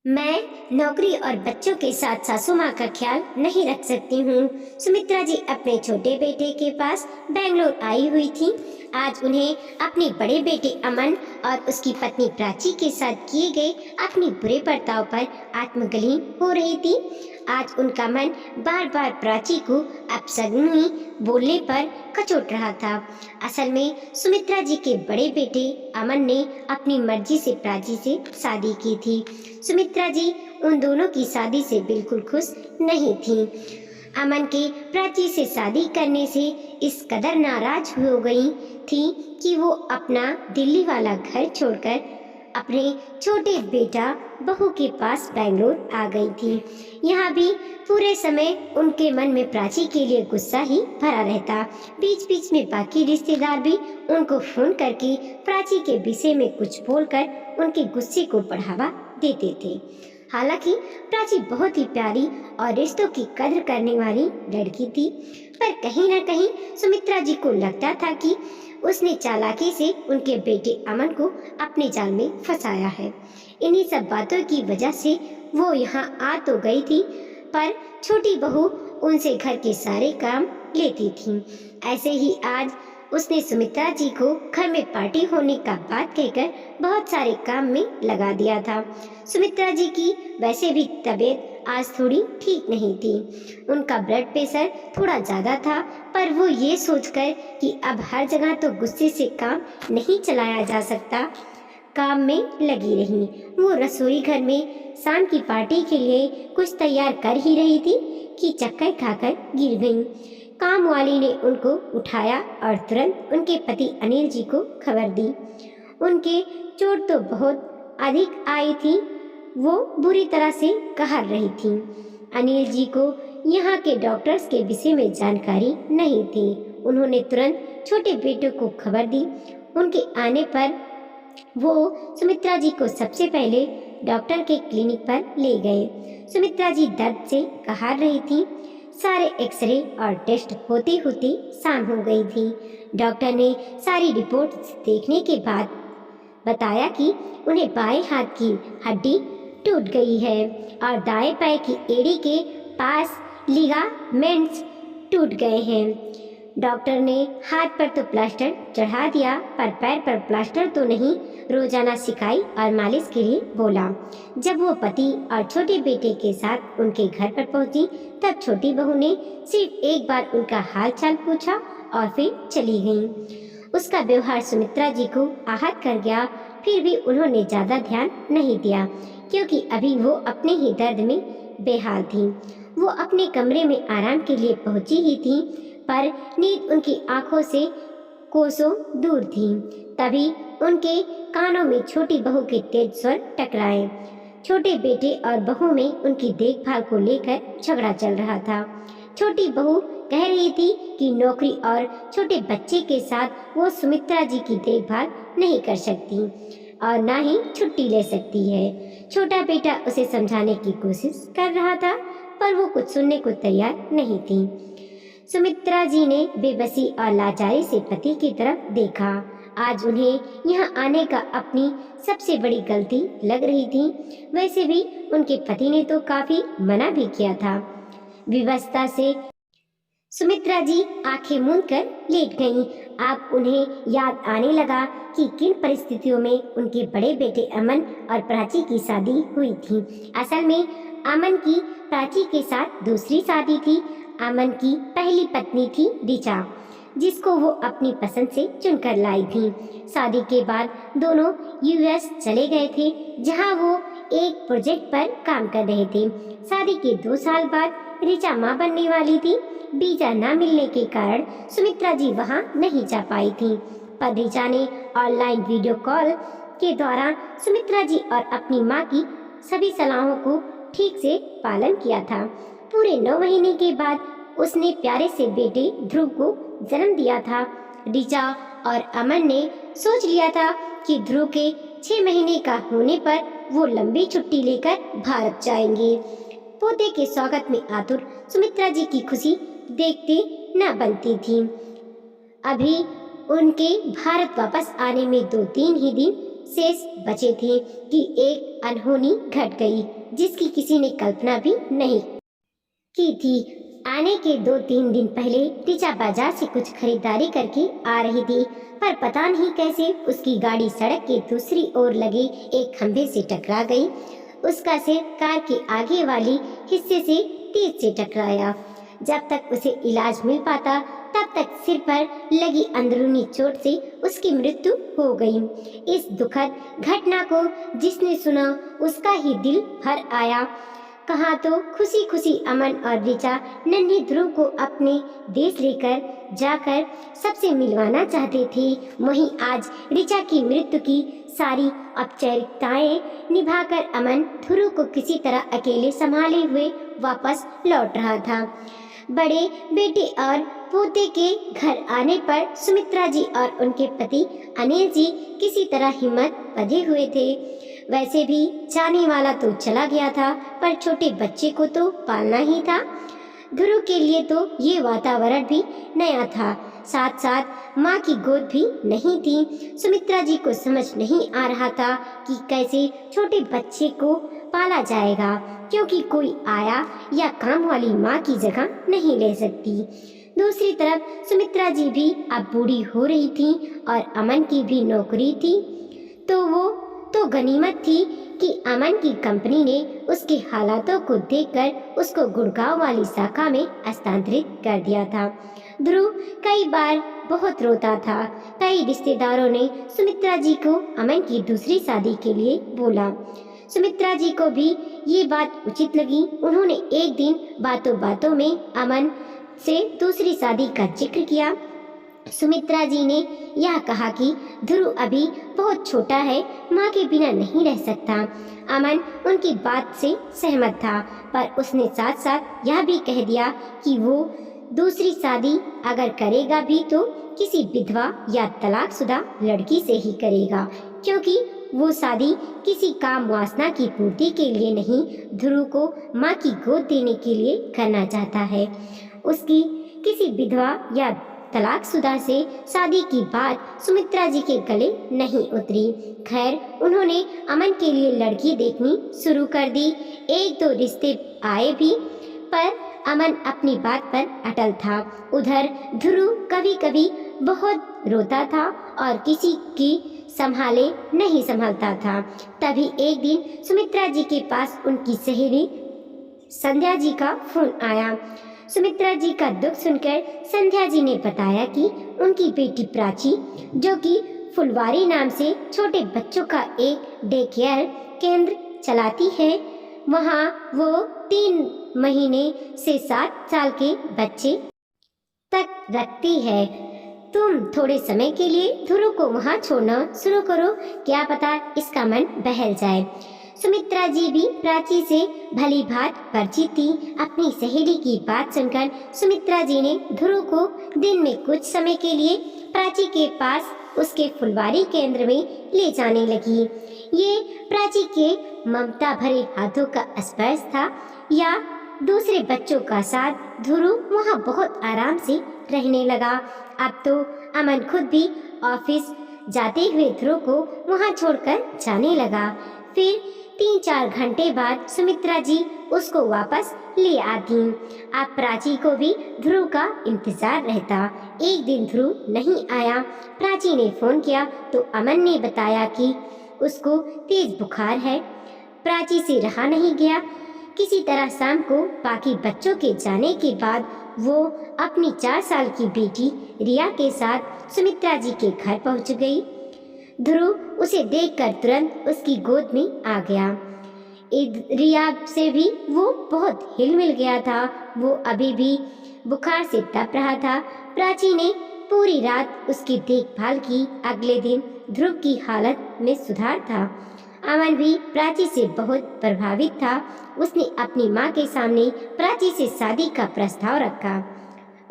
मैं नौकरी और बच्चों के साथ सासू माँ का ख्याल नहीं रख सकती हूँ। सुमित्रा जी अपने छोटे बेटे के पास बेंगलोर आई हुई थी। आज उन्हें अपने बड़े बेटे अमन और उसकी पत्नी प्राची के साथ किए गए अपने बुरे बर्ताव पर आत्मग्लानि हो रही थी। आज उनका मन बार बार प्राची को अपशगुनी बोलने पर कचोट रहा था। असल में सुमित्रा जी के बड़े बेटे अमन ने अपनी मर्जी से प्राची से शादी की थी। सुमित्रा जी उन दोनों की शादी से बिल्कुल खुश नहीं थीं। अमन के प्राची से शादी करने से इस कदर नाराज हो गई थी कि वो अपना दिल्ली वाला घर छोड़कर अपने छोटे बेटा बहू के पास बेंगलोर आ गई थी। यहाँ भी पूरे समय उनके मन में प्राची के लिए गुस्सा ही भरा रहता। बीच बीच में बाकी रिश्तेदार भी उनको फोन करके प्राची के विषय में कुछ बोलकर उनके गुस्से को बढ़ावा देते थे। हालांकि प्राची बहुत ही प्यारी और रिश्तों की कद्र करने वाली लड़की थी, पर कहीं न कहीं सुमित्रा जी को लगता था कि उसने चालाकी से उनके बेटे अमन को अपने जाल में फंसाया है। इन्हीं सब बातों की वजह से वो यहाँ आ तो गई थी, पर छोटी बहू उनसे घर के सारे काम लेती थी। ऐसे ही आज उसने सुमित्रा जी को घर में पार्टी होने का बात कहकर बहुत सारे काम में लगा दिया था। सुमित्रा जी की वैसे भी तबीयत आज थोड़ी ठीक नहीं थी। उनका ब्लड प्रेशर थोड़ा ज्यादा था, पर वो ये सोचकर कि अब हर जगह तो गुस्से से काम नहीं चलाया जा सकता, काम में लगी रही। वो रसोई घर में शाम की पार्टी के लिए कुछ तैयार कर ही रही थी कि चक्कर खाकर गिर गईं। काम वाली ने उनको उठाया और तुरंत उनके पति अनिल जी को खबर दी। उनके चोट तो बहुत अधिक आई थी, वो बुरी तरह से कहर रही थी। अनिल जी को यहाँ के डॉक्टर्स के विषय में जानकारी नहीं थी। उन्होंने तुरंत छोटे बेटे को खबर दी। उनके आने पर वो सुमित्रा जी को सबसे पहले डॉक्टर के क्लिनिक पर ले गए। सुमित्रा जी दर्द से कहर रही थी। सारे एक्सरे और टेस्ट होते होते शाम हो गई थी। डॉक्टर ने सारी रिपोर्ट्स देखने के बाद बताया कि उन्हें बाएं हाथ की हड्डी टूट गई है और दाएं पैर की एड़ी के पास लिगामेंट्स टूट गए हैं। डॉक्टर ने हाथ पर तो प्लास्टर चढ़ा दिया, पर पैर पर प्लास्टर तो नहीं। रोजाना सिकाई और मालिश के लिए बोला। जब वो पति और छोटे बेटे के साथ उनके घर पर पहुंची, तब छोटी बहू ने सिर्फ एक बार उनका हाल चाल पूछा और फिर चली गई। उसका व्यवहार सुमित्रा जी को आहत कर गया। फिर भी उन्होंने ज्यादा ध्यान नहीं दिया, क्योंकि अभी वो अपने ही दर्द में बेहाल थी। वो अपने कमरे में आराम के लिए पहुंची ही थी, पर नींद उनकी आंखों से कोसों दूर थी। तभी उनके कानों में छोटी बहू के तेज स्वर टकराए। छोटे बेटे और बहू में उनकी देखभाल को लेकर झगड़ा चल रहा था। छोटी बहू कह रही थी कि नौकरी और छोटे बच्चे के साथ वो सुमित्रा जी की देखभाल नहीं कर सकती और ना ही छुट्टी ले सकती है। छोटा बेटा उसे समझाने की कोशिश कर रहा था, पर वो कुछ सुनने को तैयार नहीं थी। सुमित्रा जी ने बेबसी और लाचारी से पति की तरफ देखा। आज उन्हें यहाँ आने का अपनी सबसे बड़ी गलती लग रही थी। वैसे भी उनके पति ने तो काफी मना भी किया था। विवशता से सुमित्रा जी आंखें मूंद कर लेट गईं। अब उन्हें याद आने लगा कि किन परिस्थितियों में उनके बड़े बेटे अमन और प्राची की शादी हुई थी। असल में अमन की प्राची के साथ दूसरी शादी थी। अमन की पहली पत्नी थी ऋचा, जिसको वो अपनी पसंद से चुनकर लाई थी। शादी के बाद दोनों यूएस चले गए थे, जहां वो एक प्रोजेक्ट पर काम कर रहे थे। शादी के 2 साल बाद ऋचा मां बनने वाली थी। वीजा न मिलने के कारण सुमित्रा जी वहां नहीं जा पाई थी, पर ऋचा ने ऑनलाइन वीडियो कॉल के द्वारा सुमित्रा जी और अपनी मां की सभी सलाहों को ठीक से पालन किया था। पूरे 9 महीने के बाद उसने प्यारे से बेटे ध्रुव को जन्म दिया था। ऋचा और अमन ने सोच लिया था कि ध्रुव के 6 महीने का होने पर वो लंबी छुट्टी लेकर भारत जाएंगे। पोते के स्वागत में आतुर सुमित्रा जी की खुशी देखते न बनती थी। अभी उनके भारत वापस आने में 2-3 ही दिन शेष बचे थे कि एक अनहोनी घट गई जिसकी किसी ने कल्पना भी नहीं की थी। आने के 2-3 दिन पहले ऋचा बाजार से कुछ खरीदारी करके आ रही थी, पर पता नहीं कैसे उसकी गाड़ी सड़क के दूसरी ओर लगे एक खंभे से टकरा गई। उसका सिर कार के आगे वाली हिस्से से तेज से टकराया। जब तक उसे इलाज मिल पाता तब तक सिर पर लगी अंदरूनी चोट से उसकी मृत्यु हो गई। इस दुखद घटना को जिसने सुना उसका ही दिल भर आया। कहा तो खुशी खुशी अमन और ऋचा नन्हे ध्रुव को अपने देश लेकर जाकर सबसे मिलवाना चाहते थे। वहीं आज ऋचा की मृत्यु की सारी औपचारिकताएं निभाकर अमन ध्रुव को किसी तरह अकेले संभाले हुए वापस लौट रहा था। बड़े बेटे और पोते के घर आने पर सुमित्रा जी और उनके पति अनिल जी किसी तरह हिम्मत बंधे हुए थे। वैसे भी जाने वाला तो चला गया था, पर छोटे बच्चे को तो पालना ही था। ध्रुव के लिए तो ये वातावरण भी नया था, साथ साथ माँ की गोद भी नहीं थी। सुमित्रा जी को समझ नहीं आ रहा था कि कैसे छोटे बच्चे को पाला जाएगा, क्योंकि कोई आया या काम वाली माँ की जगह नहीं ले सकती। दूसरी तरफ सुमित्रा जी भी अब बूढ़ी हो रही थी और अमन की भी नौकरी थी, तो वो तो गनीमत थी कि अमन की कंपनी ने उसके हालातों को देखकर उसको गुड़गांव वाली शाखा में स्थानांतरित कर दिया था। ध्रुव कई बार बहुत रोता था। कई रिश्तेदारों ने सुमित्रा जी को अमन की दूसरी शादी के लिए बोला। सुमित्रा जी को भी ये बात उचित लगी। उन्होंने एक दिन बातों बातों में अमन से दूसरी शादी का जिक्र किया। सुमित्रा जी ने यह कहा कि ध्रुव अभी बहुत छोटा है, माँ के बिना नहीं रह सकता। अमन उनकी बात से सहमत था, पर उसने साथ साथ यह भी कह दिया कि वो दूसरी शादी अगर करेगा भी तो किसी विधवा या तलाकशुदा लड़की से ही करेगा, क्योंकि वो शादी किसी काम वासना की पूर्ति के लिए नहीं, ध्रुव को माँ की गोद देने के लिए करना चाहता है। उसकी किसी विधवा या तलाकशुदा से शादी की बात सुमित्रा जी के गले नहीं उतरी। खैर, उन्होंने अमन के लिए लड़की देखनी शुरू कर दी। 1-2 रिश्ते आए भी, पर अमन अपनी बात पर अटल था। उधर ध्रुव कभी कभी बहुत रोता था और किसी की संभाले नहीं संभालता था। तभी एक दिन सुमित्रा जी के पास उनकी सहेली संध्या जी का फोन आया। सुमित्रा जी का दुख सुनकर संध्या जी ने बताया कि उनकी बेटी प्राची, जो कि फुलवारी नाम से छोटे बच्चों का एक डे केयर केंद्र चलाती है, वहाँ वो 3 महीने से 7 साल के बच्चे तक रखती है। तुम थोड़े समय के लिए ध्रुव को वहाँ छोड़ना शुरू करो, क्या पता इसका मन बहल जाए। सुमित्रा जी भी प्राची से भली भांति परिचित थी। अपनी सहेली की बात सुनकर सुमित्रा जी ने ध्रुव को दिन में कुछ समय के लिए प्राची के पास उसके फुलवारी केंद्र में ले जाने लगी। ये प्राची के ममता भरे हाथों का स्पर्श था या दूसरे बच्चों का साथ। ध्रुव वहाँ बहुत आराम से रहने लगा। अब तो अमन खुद भी ऑफिस जाते हुए ध्रुव को वहाँ छोड़कर जाने लगा। फिर 3-4 घंटे बाद सुमित्रा जी उसको वापस ले आती। अब प्राची को भी ध्रुव का इंतजार रहता। एक दिन ध्रुव नहीं आया। प्राची ने फोन किया तो अमन ने बताया कि उसको तेज बुखार है। प्राची से रहा नहीं गया। किसी तरह शाम को बाकी बच्चों के जाने के बाद वो अपनी 4 साल की बेटी रिया के साथ सुमित्रा जी के घर पहुंच गई। ध्रुव उसे देखकर तुरंत उसकी गोद में आ गया। रिया से भी वो बहुत हिलमिल गया था। वो अभी भी बुखार से तप रहा था। प्राची ने पूरी रात उसकी देखभाल की। अगले दिन ध्रुव की हालत में सुधार था। अमन भी प्राची से बहुत प्रभावित था। उसने अपनी माँ के सामने प्राची से शादी का प्रस्ताव रखा।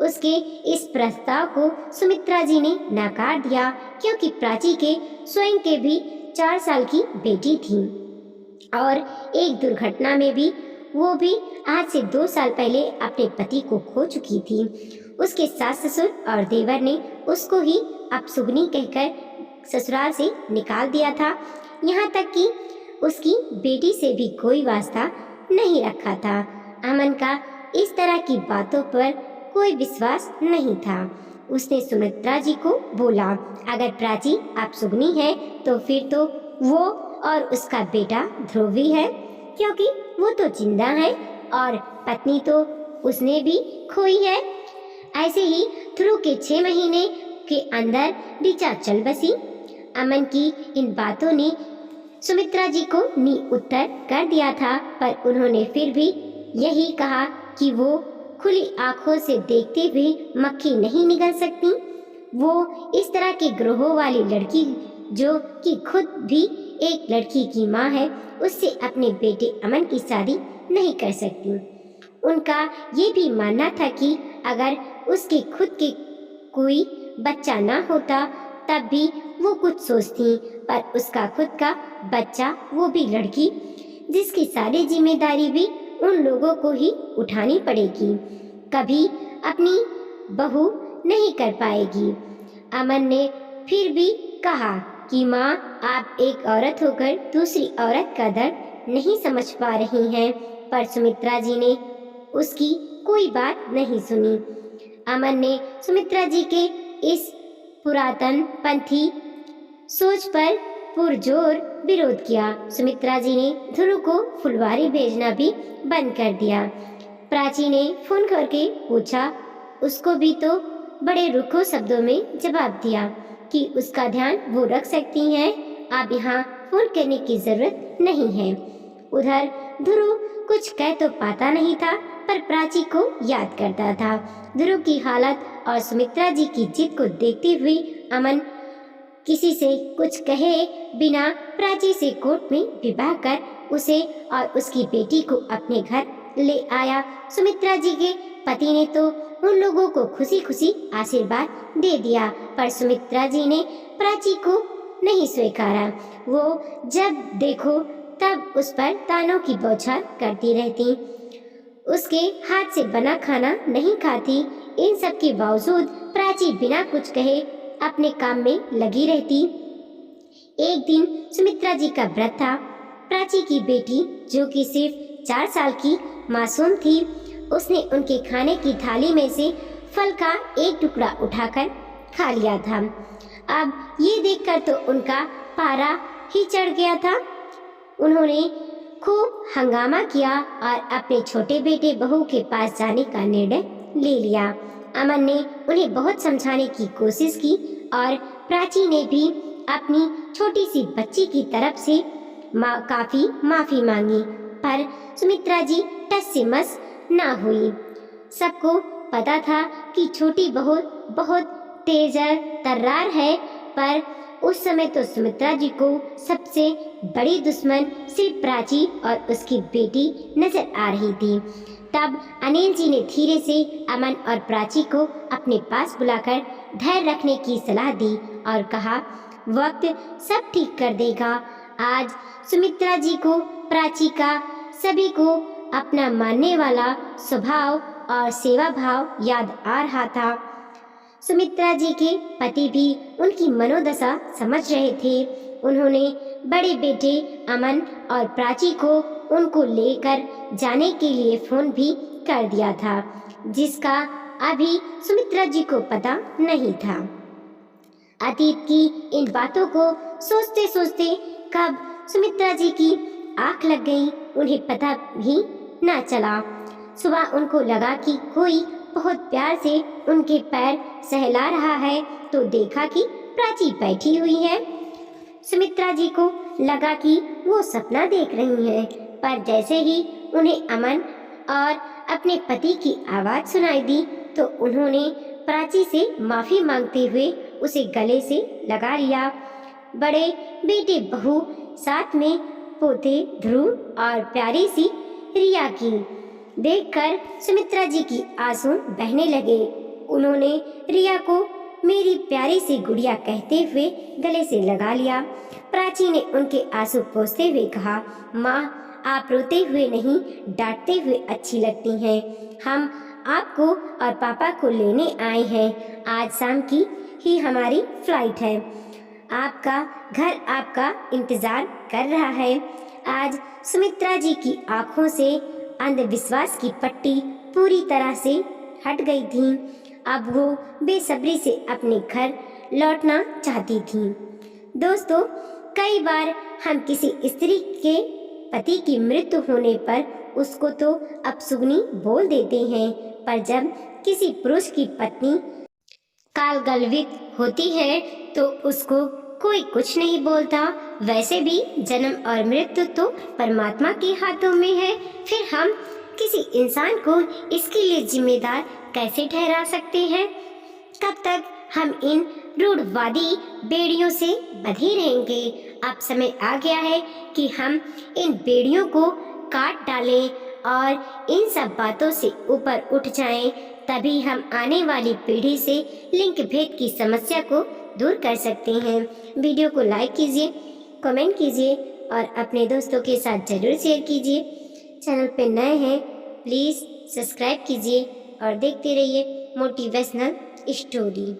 उसके इस प्रस्ताव को सुमित्रा जी ने नकार दिया, क्योंकि प्राची के स्वयं के भी 4 साल की बेटी थी और एक दुर्घटना में भी वो भी आज से 2 साल पहले अपने पति को खो चुकी थी। उसके सास ससुर और देवर ने उसको ही अपशुगनी कहकर ससुराल से निकाल दिया था। यहाँ तक कि उसकी बेटी से भी कोई वास्ता नहीं रखा था। अमन का इस तरह की बातों पर कोई विश्वास नहीं था। उसने सुमित्रा जी को बोला, अगर प्राची अपशुगनी है तो फिर तो वो और उसका बेटा ध्रुव भी है, क्योंकि वो तो जिंदा है और पत्नी तो उसने भी खोई है। ऐसे ही ध्रुव के 6 महीने के अंदर ऋचा चल बसी। अमन की इन बातों ने सुमित्रा जी को नी उत्तर कर दिया था, पर उन्होंने फिर भी यही कहा कि वो खुली आंखों से देखते हुए मक्खी नहीं निगल सकती। वो इस तरह के ग्रहों वाली लड़की, जो कि खुद भी एक लड़की की माँ है, उससे अपने बेटे अमन की शादी नहीं कर सकती। उनका ये भी मानना था कि अगर उसके खुद के कोई बच्चा ना होता तब भी वो कुछ सोचती, पर उसका खुद का बच्चा, वो भी लड़की, जिसकी सारी जिम्मेदारी भी उन लोगों को ही उठानी पड़ेगी, कभी अपनी बहू नहीं कर पाएगी। अमन ने फिर भी कहा कि माँ, आप एक औरत होकर दूसरी औरत का दर्द नहीं समझ पा रही हैं, पर सुमित्रा जी ने उसकी कोई बात नहीं सुनी। अमन ने सुमित्रा जी के इस पुरातन पंथी सोच पर पुरजोर विरोध किया। सुमित्रा जी ने ध्रुव को फुलवारी भेजना भी बंद कर दिया। प्राची ने फोन करके पूछा, उसको भी तो बड़े रुखो शब्दों में जवाब दिया कि उसका ध्यान वो रख सकती हैं, आप यहाँ फोन करने की जरूरत नहीं है। उधर ध्रुव कुछ कह तो पाता नहीं था, पर प्राची को याद करता था। ध्रुव की हालत और सुमित्रा जी की जिद को देखते हुए अमन किसी से कुछ कहे बिना प्राची से कोर्ट में विवाह कर उसे और उसकी बेटी को अपने घर ले आया। सुमित्रा जी के पति ने तो उन लोगों को खुशी खुशी आशीर्वाद दे दिया, पर सुमित्रा जी ने प्राची को नहीं स्वीकारा। वो जब देखो तब उस पर तानों की बौछार करती रहती, उसके हाथ से बना खाना नहीं खाती। इन सब के बावजूद प्राची बिना कुछ कहे अपने काम में लगी रहती। एक दिन सुमित्रा जी का व्रत था। प्राची की बेटी, जो कि सिर्फ 4 साल की मासूम थी, उसने उनके खाने की थाली में से फल का एक टुकड़ा उठाकर खा लिया था। अब ये देखकर तो उनका पारा ही चढ़ गया था। उन्होंने खूब हंगामा किया और अपने छोटे बेटे बहू के पास जाने का निर्णय ले लिया। अमन ने उन्हें बहुत समझाने की कोशिश की और प्राची ने भी अपनी छोटी सी बच्ची की तरफ से काफी माफी मांगी, पर सुमित्रा जी टस से मस ना हुई। सबको पता था कि छोटी बहू बहुत तेज तर्रार है, पर उस समय तो सुमित्रा जी को सबसे बड़ी दुश्मन सिर्फ प्राची और उसकी बेटी नजर आ रही थी। तब अनिल जी ने धीरे से अमन और प्राची को अपने पास बुलाकर धैर्य रखने की सलाह दी और कहा, वक्त सब ठीक कर देगा। आज सुमित्रा जी को प्राची का सभी को अपना मानने वाला स्वभाव और सेवा भाव याद आ रहा था। सुमित्रा जी के पति भी उनकी मनोदशा समझ रहे थे। उन्होंने बड़े बेटे अमन और प्राची को उनको लेकर जाने के लिए फोन भी कर दिया था, जिसका अभी सुमित्रा जी को पता नहीं था। अतीत की इन बातों को सोचते सोचते कब सुमित्रा जी की आंख लग गई, उन्हें पता भी ना चला। सुबह उनको लगा कि कोई बहुत प्यार से उनके पैर सहला रहा है, तो देखा कि प्राची बैठी हुई है। सुमित्रा जी को लगा कि वो सपना देख रही हैं, पर जैसे ही उन्हें अमन और अपने पति की आवाज सुनाई दी, तो उन्होंने प्राची से माफी मांगते हुए उसे गले से लगा लिया। बड़े बेटे बहू, साथ में पोते ध्रुव और प्यारी सी रिया की देखकर सुमित्रा जी की आंसू बहने लगे। उन्होंने रिया को मेरी प्यारी सी गुड़िया कहते हुए गले से लगा लिया। प्राची ने उनके आंसू पोंछते हुए कहा, माँ, आप रोते हुए नहीं, डांटते हुए अच्छी लगती हैं। हम आपको और पापा को लेने आए हैं। आज शाम की ही हमारी फ्लाइट है। आपका घर आपका इंतजार कर रहा है। आज सुमित्रा जी की आंखों से अंधविश्वास की पट्टी पूरी तरह से हट गई थी। अब वो बेसब्री से अपने घर लौटना चाहती थी। दोस्तों, कई बार हम किसी स्त्री के पति की मृत्यु होने पर उसको तो अपशुगनी बोल देते हैं, पर जब किसी पुरुष की पत्नी कालगलवित होती है तो उसको कोई कुछ नहीं बोलता। वैसे भी जन्म और मृत्यु तो परमात्मा के हाथों में है, फिर हम किसी इंसान को इसके लिए जिम्मेदार कैसे ठहरा सकते हैं? कब तक हम इन रूढ़वादी बेड़ियों से बंधे रहेंगे? अब समय आ गया है कि हम इन बेड़ियों को काट डालें और इन सब बातों से ऊपर उठ जाएं। तभी हम आने वाली पीढ़ी से लिंग भेद की समस्या को दूर कर सकते हैं। वीडियो को लाइक कीजिए, कमेंट कीजिए और अपने दोस्तों के साथ जरूर शेयर कीजिए। चैनल पे नए हैं प्लीज़ सब्सक्राइब कीजिए और देखते रहिए मोटिवेशनल स्टोरी।